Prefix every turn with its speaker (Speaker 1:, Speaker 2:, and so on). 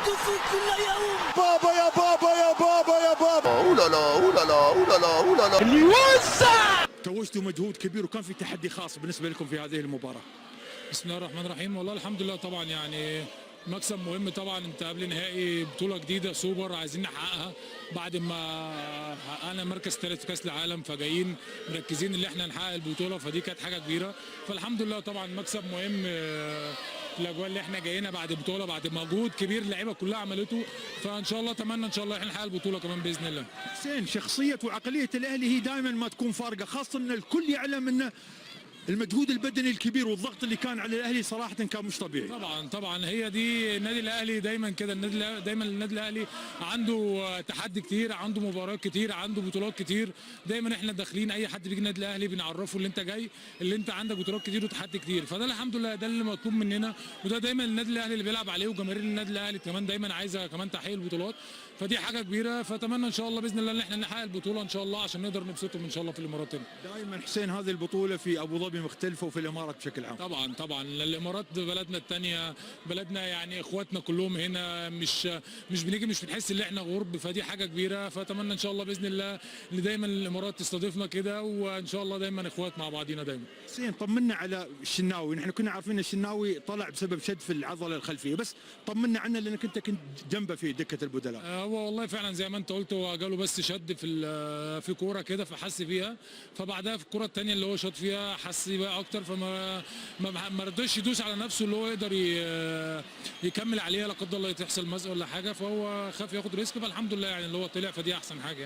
Speaker 1: يحدث كل يوم.
Speaker 2: بابا يا بابا يا بابا يا بابا.
Speaker 3: اولالا اولالا اولالا اولالا
Speaker 1: اللي يوزع.
Speaker 2: توجتوا مجهود كبير وكان في تحدي خاص بالنسبه لكم في هذه المباراه.
Speaker 4: بسم الله الرحمن الرحيم. والله الحمد لله طبعا يعني مكسب مهم طبعا. انت قبل نهائي بطوله جديده سوبر عايزين نحققها بعد ما حققنا مركز ثالث في كاس العالم، فجايين مركزين ان احنا نحقق البطوله، فدي كانت حاجه كبيره. فالحمد لله طبعا مكسب مهم في الاجواء اللي احنا جايين بعد بطوله، بعد مجهود كبير اللعيبه كلها عملته. فان شاء الله اتمنى ان شاء الله احنا نحقق البطوله كمان باذن الله.
Speaker 2: حسين، شخصيه وعقليه الاهلي هي دائما ما تكون فارقه، خاصه ان الكل يعلم ان المجهود البدني الكبير والضغط اللي كان على الاهلي صراحه كان مش طبيعي.
Speaker 4: طبعا هي دي النادي الاهلي دايما كده. دايما النادي الاهلي عنده تحدي كتير، عنده مباريات كتير، عنده بطولات كتير. دايما احنا داخلين اي حد بيجي النادي الاهلي بنعرفه اللي انت جاي، اللي انت عندك بطولات كتير وتحدي كتير. فده الحمد لله ده اللي مطلوب مننا، وده دايما النادي الاهلي اللي بيلعب عليه، وجماهير النادي الاهلي كمان دايما عايزه كمان تحقيق البطولات. فدي حاجه كبيره. فاتمنى ان شاء الله باذن الله ان احنا نحقق البطوله ان شاء الله عشان نقدر نبسطهم ان شاء الله في الامارات.
Speaker 2: دائما حسين هذه البطوله في ابو ظبي مختلفه وفي الامارات بشكل عام.
Speaker 4: طبعا الامارات بلدنا الثانيه، بلدنا يعني اخواتنا كلهم هنا، مش بنيجي مش بنحس ان احنا غرب، فدي حاجه كبيره. فاتمنى ان شاء الله باذن الله ان دايما الامارات تستضيفنا كده، وان شاء الله دايما اخوات مع بعضينا دايما.
Speaker 2: حسين، طمنا على الشناوي. نحن كنا عارفين الشناوي طلع بسبب شد في العضله الخلفيه، بس طمنا عنه لانك انت كنت جنبه في دكه البدلاء.
Speaker 4: هو والله فعلا زي ما انت قلت، هو جاله بس شد في كوره كده فحس فيها، فبعدها في الكوره الثانيه اللي هو شاط فيها حس بقى اكتر، فما ما رضاش يدوس على نفسه اللي هو يقدر يكمل عليها، لا قدر الله تحصل مزق ولا حاجه، فهو خاف ياخد ريسك. فالحمد لله يعني اللي هو طلع، فدي احسن حاجه.